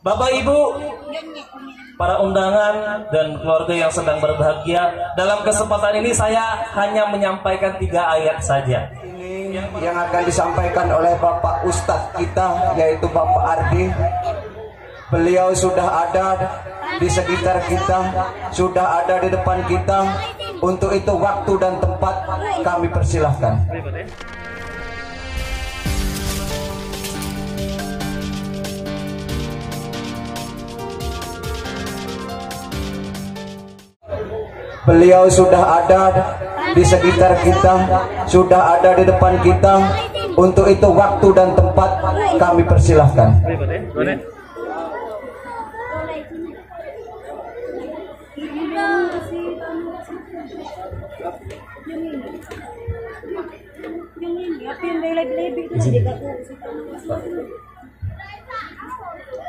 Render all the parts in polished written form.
Bapak Ibu, para undangan dan keluarga yang sedang berbahagia, dalam kesempatan ini saya hanya menyampaikan 3 ayat saja. Ini yang akan disampaikan oleh Bapak Ustadz kita, yaitu Bapak Ardi. Beliau sudah ada di sekitar kita, sudah ada di depan kita. Untuk itu waktu dan tempat kami persilahkan. Beliau sudah ada di sekitar kita, sudah ada di depan kita. Untuk itu waktu dan tempat kami persilahkan.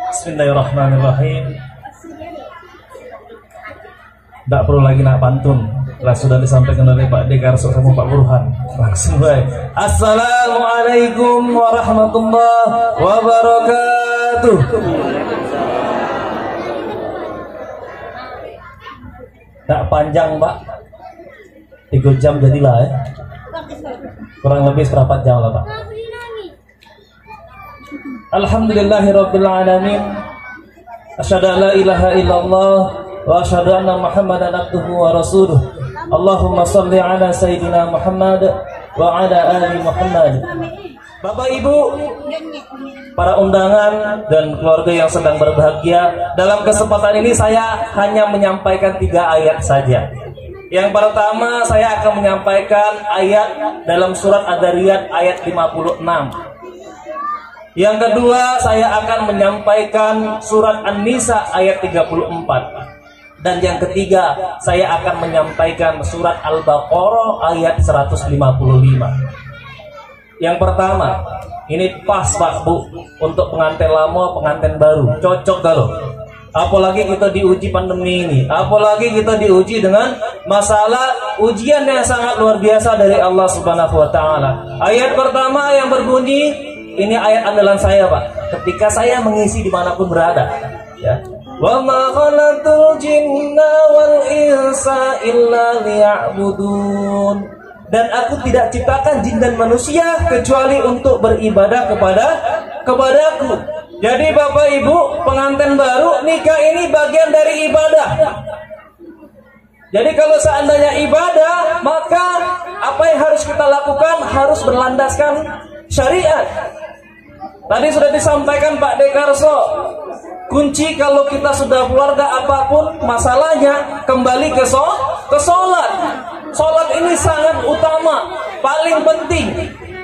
Bismillahirrahmanirrahim. Tidak perlu lagi nak pantun, lah sudah disampaikan oleh Pak Dekarso sama Pak Burhan. Langsung baik. Assalamualaikum warahmatullahi wabarakatuh. Tak panjang Pak, 3 jam jadilah ya. Kurang lebih seperempat jam lah Pak. Alhamdulillahirabbil alamin. Asyhadu an la ilaha illallah wa asyhadu anna Muhammadan abduhu wa rasuluh. Allahumma shalli ala sayyidina Muhammad wa ala ali Muhammad. Bapak Ibu, para undangan dan keluarga yang sedang berbahagia, dalam kesempatan ini saya hanya menyampaikan 3 ayat saja. Yang pertama, saya akan menyampaikan ayat dalam surat Ad-Dariyat ayat 56. Yang kedua, saya akan menyampaikan surat An-Nisa ayat 34. Dan yang ketiga, saya akan menyampaikan surat Al-Baqarah ayat 155. Yang pertama, ini pas Pak Bu untuk pengantin lama, pengantin baru, cocok kalau. Apalagi kita diuji pandemi ini, apalagi kita diuji dengan masalah ujian yang sangat luar biasa dari Allah Subhanahu wa taala. Ayat pertama yang berbunyi, ini ayat andalan saya Pak, ketika saya mengisi dimanapun berada, ya. Wa ma khalaqtul jinna wal insa illa liya'budun. Dan aku tidak ciptakan jin dan manusia kecuali untuk beribadah kepadaku. Jadi Bapak Ibu, pengantin baru, nikah ini bagian dari ibadah. Jadi kalau seandainya ibadah, maka apa yang harus kita lakukan harus berlandaskan syariat. Tadi sudah disampaikan Pak Dekarso, kunci kalau kita sudah keluarga apapun masalahnya, kembali ke sholat. Sholat ini sangat utama, paling penting.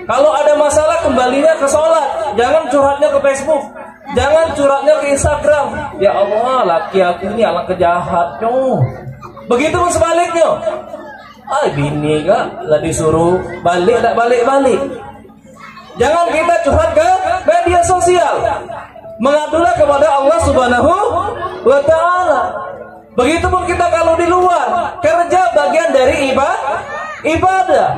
Kalau ada masalah, kembalinya ke sholat. Jangan curhatnya ke Facebook, jangan curhatnya ke Instagram. Ya Allah, laki aku ini alang kejahatnya. Begitu pun sebaliknya. Bini kak, lah disuruh balik, tak balik-balik. Jangan kita curhat ke media sosial, mengadulah kepada Allah Subhanahu wa ta'ala. Begitupun kita kalau di luar, kerja bagian dari ibadah.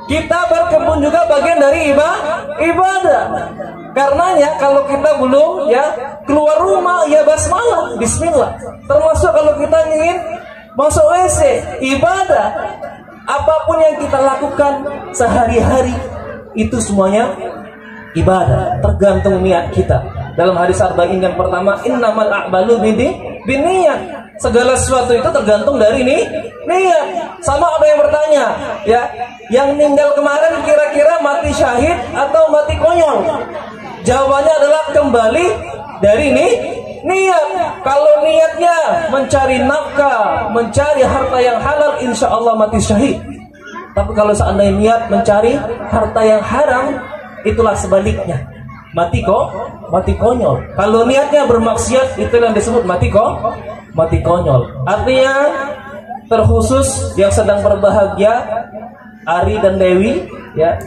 Kita berkebun juga bagian dari ibadah. Karenanya kalau kita belum ya keluar rumah, ya basmalah, bismillah. Termasuk kalau kita ingin masuk WC, ibadah. Apapun yang kita lakukan sehari-hari, itu semuanya ibadah, tergantung niat kita. Dalam hadis arba'in yang pertama, innamal a'malu binniyat. Segala sesuatu itu tergantung dari niat. Sama ada yang bertanya, ya, yang meninggal kemarin kira-kira mati syahid atau mati konyol? Jawabannya adalah kembali dari niat. Kalau niatnya mencari nafkah, mencari harta yang halal, insya Allah mati syahid. Tapi kalau seandainya niat mencari harta yang haram, itulah sebaliknya, mati konyol. Kalau niatnya bermaksiat, itu yang disebut mati konyol. Artinya terkhusus yang sedang berbahagia, Ari dan Dewi, ya,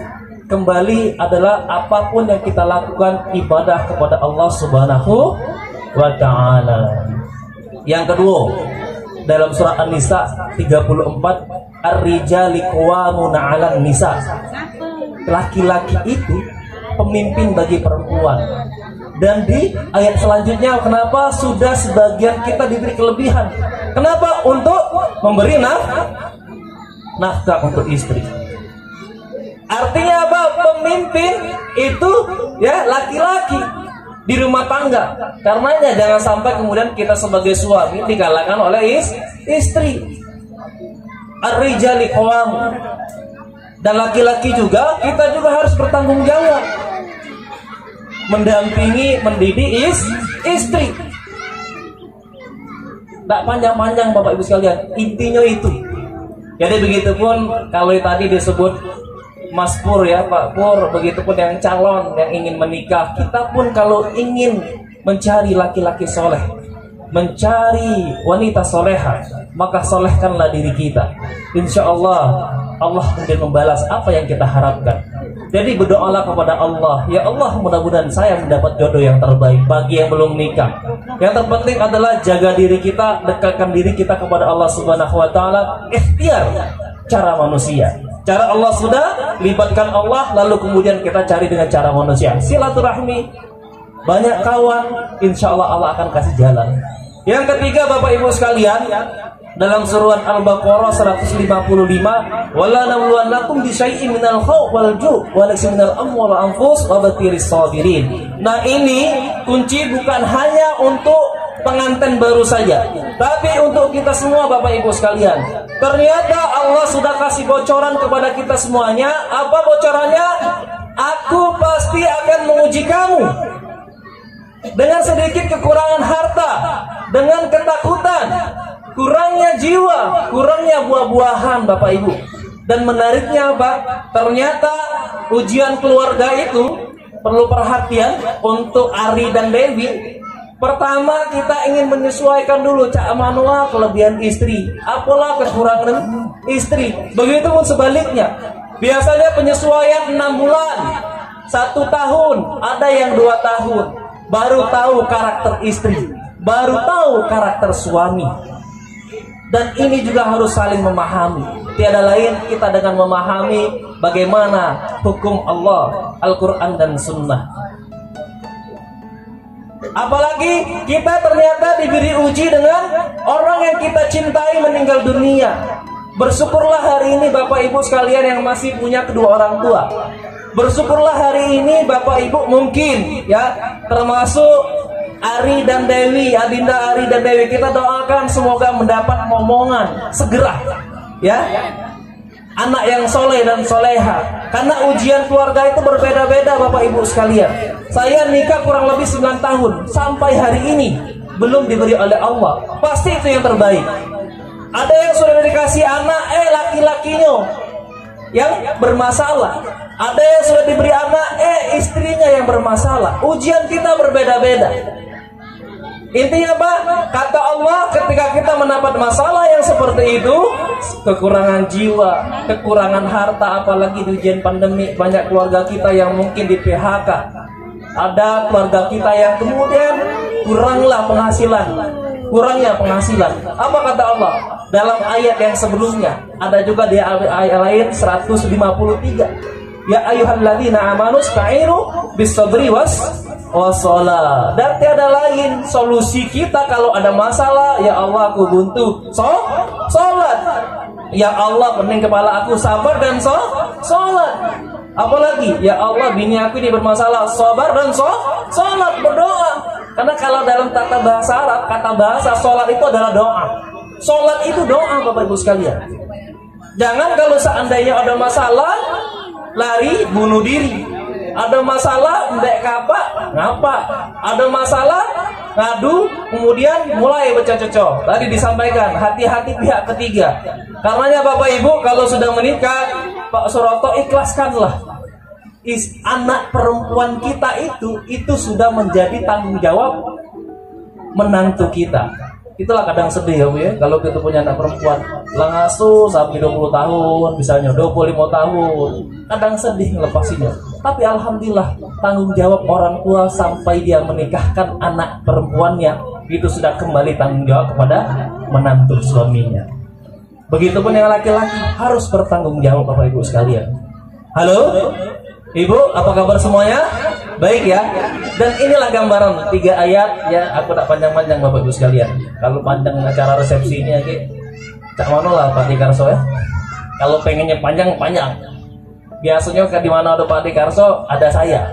kembali adalah apapun yang kita lakukan ibadah kepada Allah Subhanahu wa ta'ala. Yang kedua, dalam surah An-Nisa 34, Ar-rijali qawwamuna 'alan nisa. Laki-laki itu pemimpin bagi perempuan. Dan di ayat selanjutnya, kenapa sudah sebagian kita diberi kelebihan? Kenapa? Untuk memberi nafkah untuk istri. Artinya apa? Pemimpin itu ya laki-laki di rumah tangga. Karenanya jangan sampai kemudian kita sebagai suami dikalahkan oleh istri. Ar-rijali qawwam. Dan laki-laki juga, kita juga harus bertanggung jawab mendampingi, mendidik istri. Tak panjang-panjang Bapak Ibu sekalian, intinya itu. Jadi begitupun kalau tadi disebut Mas Pur ya, Pak Pur, begitupun yang calon yang ingin menikah, kita pun kalau ingin mencari laki-laki soleh, mencari wanita soleha, maka solehkanlah diri kita. Insya Allah Allah kemudian membalas apa yang kita harapkan. Jadi berdoalah kepada Allah, ya Allah mudah-mudahan saya mendapat jodoh yang terbaik bagi yang belum nikah. Yang terpenting adalah jaga diri kita, dekatkan diri kita kepada Allah Subhanahu wa taala. Ikhtiar cara manusia. Cara Allah sudah, libatkan Allah, lalu kemudian kita cari dengan cara manusia. Silaturahmi, banyak kawan, insya Allah Allah akan kasih jalan. Yang ketiga Bapak Ibu sekalian, dalam surat Al-Baqarah 155, wala nabluwannakum bisyai'in minal khawf wal ju' wa naqsin minal amwali wal anfus wa batiris sabirin. Nah, ini kunci bukan hanya untuk pengantin baru saja, tapi untuk kita semua Bapak Ibu sekalian. Ternyata Allah sudah kasih bocoran kepada kita semuanya. Apa bocorannya? Aku pasti akan menguji kamu dengan sedikit kekurangan harta, dengan ketakutan, kurangnya jiwa, kurangnya buah-buahan Bapak Ibu. Dan menariknya apa? Ternyata ujian keluarga itu perlu perhatian untuk Ari dan Dewi. Pertama kita ingin menyesuaikan dulu Cak Manua kelebihan istri, apalah kekurangan istri. Begitupun sebaliknya. Biasanya penyesuaian 6 bulan, 1 tahun, ada yang 2 tahun. Baru tahu karakter istri, baru tahu karakter suami. Dan ini juga harus saling memahami. Tiada lain kita dengan memahami bagaimana hukum Allah, Al-Quran dan Sunnah. Apalagi kita ternyata diberi uji dengan orang yang kita cintai meninggal dunia. Bersyukurlah hari ini Bapak Ibu sekalian yang masih punya kedua orang tua. Bersyukurlah hari ini Bapak Ibu mungkin ya, termasuk Ari dan Dewi, Adinda Ari dan Dewi, kita doakan semoga mendapat momongan segera ya, anak yang soleh dan soleha. Karena ujian keluarga itu berbeda-beda Bapak Ibu sekalian. Saya nikah kurang lebih 9 tahun, sampai hari ini belum diberi oleh Allah. Pasti itu yang terbaik. Ada yang sudah dikasih anak, laki-lakinya yang bermasalah. Ada yang sudah diberi anak, istrinya yang bermasalah. Ujian kita berbeda-beda. Intinya apa? Kata Allah, ketika kita mendapat masalah yang seperti itu, kekurangan jiwa, kekurangan harta, apalagi di ujian pandemi, banyak keluarga kita yang mungkin di PHK. Ada keluarga kita yang kemudian kurangnya penghasilan. Apa kata Allah? Dalam ayat yang sebelumnya, ada juga di ayat lain 153. Ya ayyuhalladzina amanu ista'inu bis-sabri was-shalah. Dan tiada lain solusi kita kalau ada masalah, ya Allah aku buntu, salat. Ya Allah pening kepala aku, sabar dan salat. Apalagi ya Allah bini aku ini bermasalah, sabar dan salat, berdoa. Karena kalau dalam tata bahasa Arab, kata bahasa salat itu adalah doa. Salat itu doa Bapak Ibu sekalian. Jangan kalau seandainya ada masalah lari bunuh diri, ada masalah ndek ngapa, ada masalah ngadu kemudian mulai bercocok. Tadi disampaikan hati-hati pihak ketiga. Karenanya Bapak Ibu kalau sudah menikah, Pak Suroto ikhlaskanlah. Anak perempuan kita itu sudah menjadi tanggung jawab menantu kita. Itulah kadang sedih ya Bu ya, kalau kita punya anak perempuan langasuh sampai 20 tahun, misalnya 25 tahun, kadang sedih ngelepasinnya. Tapi alhamdulillah tanggung jawab orang tua sampai dia menikahkan anak perempuannya, itu sudah kembali tanggung jawab kepada menantu suaminya. Begitupun yang laki-laki harus bertanggung jawab Bapak Ibu sekalian. Halo? Ibu, apa kabar semuanya? Baik ya. Dan inilah gambaran 3 ayat ya. Aku tak panjang-panjang Bapak Ibu sekalian. Kalau panjang acara resepsinya cak mana lah Pak Dikarso ya. Kalau pengennya panjang-panjang. Biasanya di mana ada Pak Dikarso, ada saya.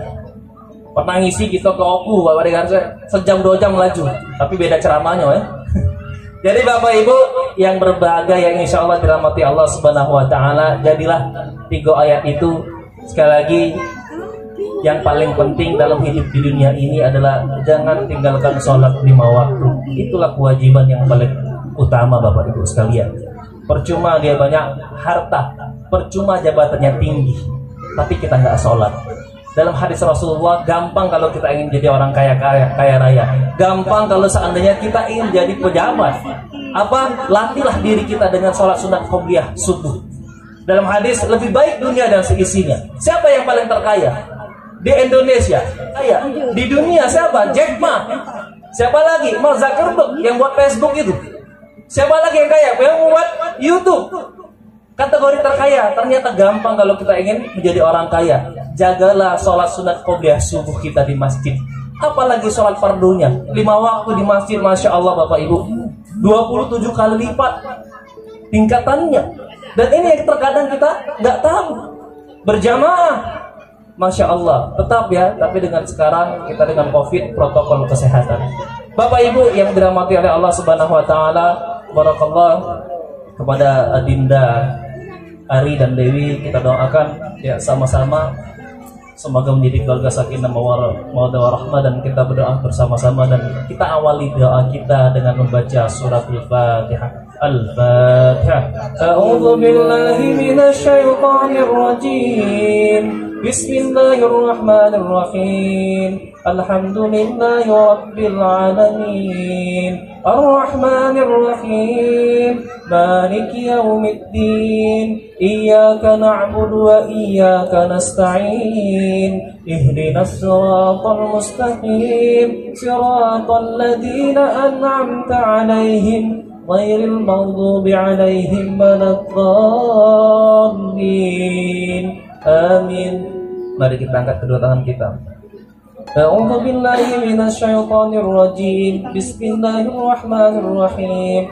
Pernah ngisi kita ke Oku Bapak Dikarso, sejam 2 jam laju. Tapi beda ceramahnya ya. Jadi Bapak Ibu yang berbahagia, yang insya Allah dirahmati Allah Subhanahu Wa Taala, jadilah 3 ayat itu sekali lagi. Yang paling penting dalam hidup di dunia ini adalah jangan tinggalkan sholat 5 waktu. Itulah kewajiban yang paling utama Bapak Ibu sekalian. Percuma dia banyak harta, percuma jabatannya tinggi, tapi kita nggak sholat. Dalam hadis Rasulullah, gampang kalau kita ingin jadi orang kaya raya. Gampang kalau seandainya kita ingin jadi pejabat. Apa? Latihlah diri kita dengan sholat sunat qobliyah subuh. Dalam hadis, lebih baik dunia dan seisinya. Siapa yang paling terkaya? Di Indonesia kaya. Di dunia siapa? Jack Ma. Siapa lagi? Mark Zuckerberg yang buat Facebook itu. Siapa lagi yang kaya? Yang buat YouTube. Kategori terkaya. Ternyata gampang kalau kita ingin menjadi orang kaya. Jagalah sholat sunat qobliyah subuh kita di masjid. Apalagi sholat fardunya 5 waktu di masjid. Masya Allah Bapak Ibu, 27 kali lipat tingkatannya. Dan ini yang terkadang kita nggak tahu. Berjamaah, Masya Allah, tetap ya. Tapi dengan sekarang kita dengan COVID, protokol kesehatan. Bapak Ibu yang dirahmati oleh Allah Subhanahu Wa Taala, barakallah kepada Adinda Ari dan Dewi, kita doakan ya sama-sama semoga menjadi keluarga sakinah mawaddah warahmah, dan kita berdoa bersama-sama. Dan kita awali doa kita dengan membaca suratul Fatihah. Al-Fatihah. A'udzu billahi minasy syaithanir rajim. Bismillahirrahmanirrahim. Alhamdulillahi rabbil alamin. Ar-Rahmanir Rahim. Maliki yaumiddin. Iyyaka na'budu wa iyyaka nasta'in. Ihdinas siratal mustaqim. Siratal ladzina an'amta 'alaihim ghairil maghdubi 'alaihim waladdallin. Amin. Mari kita angkat kedua tangan kita. A'udzu billahi minasy syaithanir rajim. Bismillahirrahmanirrahim.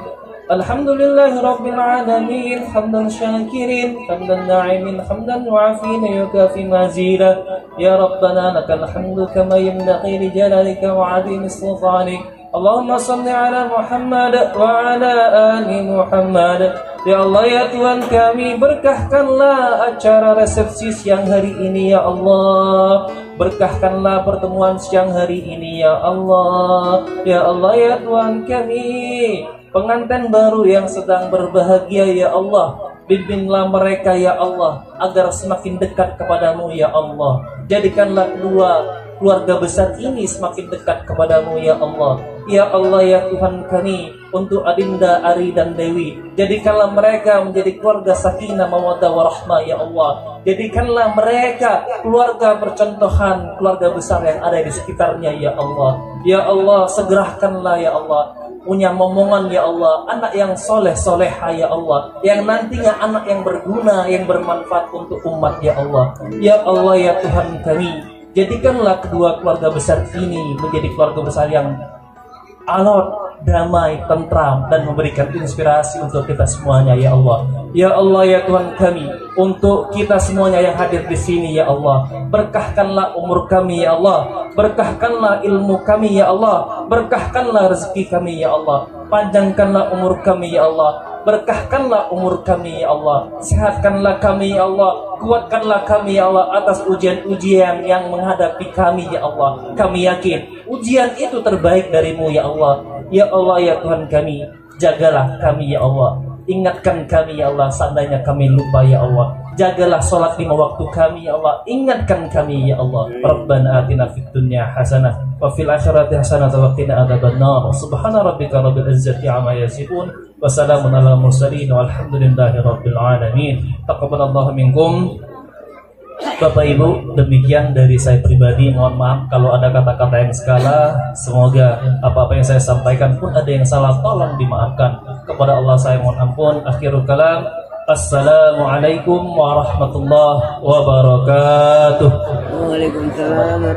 Alhamdulillahi rabbil alamin. Hamdan syakirin, hamdan na'imin, hamdan mu'afin yukafi mazida. Ya Rabbana lakal hamdu kama yanbaghi li jalalika wa 'azimi sultanik. Allahumma salli ala Muhammad wa ala ali Muhammad. Ya Allah ya Tuhan kami, berkahkanlah acara resepsi siang hari ini ya Allah. Berkahkanlah pertemuan siang hari ini ya Allah. Ya Allah ya Tuhan kami, pengantin baru yang sedang berbahagia ya Allah, bimbinglah mereka ya Allah agar semakin dekat kepadamu ya Allah. Jadikanlah kedua keluarga besar ini semakin dekat kepadamu ya Allah. Ya Allah ya Tuhan kami, untuk Adinda Ari dan Dewi, jadikanlah mereka menjadi keluarga sakinah mawaddah warahmah ya Allah. Jadikanlah mereka keluarga percontohan, keluarga besar yang ada di sekitarnya ya Allah. Ya Allah, segerakanlah ya Allah punya momongan ya Allah, anak yang soleh soleha ya Allah, yang nantinya anak yang berguna, yang bermanfaat untuk umat ya Allah. Ya Allah ya Tuhan kami, jadikanlah kedua keluarga besar ini menjadi keluarga besar yang alot, damai, tentram, dan memberikan inspirasi untuk kita semuanya ya Allah. Ya Allah ya Tuhan kami, untuk kita semuanya yang hadir di sini ya Allah, berkahkanlah umur kami ya Allah, berkahkanlah ilmu kami ya Allah, berkahkanlah rezeki kami ya Allah, panjangkanlah umur kami ya Allah, berkahkanlah umur kami ya Allah, sehatkanlah kami ya Allah, kuatkanlah kami ya Allah atas ujian-ujian yang menghadapi kami ya Allah. Kami yakin ujian itu terbaik darimu ya Allah. Ya Allah ya Tuhan kami, jagalah kami ya Allah, ingatkan kami ya Allah seandainya kami lupa ya Allah. Jagalah sholat 5 waktu kami ya Allah, ingatkan kami ya Allah. Rabbana atina fid dunya hasanah wa fil akhirati hasanah wa qina adzabannar. Subhana rabbika rabbil izzati amma yasifun wa salamun alal mursalin walhamdulillahi rabbil alamin. Taqabbalallahu minkum. Bapak Ibu, demikian dari saya pribadi. Mohon maaf kalau ada kata-kata yang salah. Semoga apa-apa yang saya sampaikan pun ada yang salah, tolong dimaafkan. Kepada Allah saya mohon ampun. Akhirul kalam, Assalamualaikum warahmatullahi wabarakatuh. Waalaikumsalam.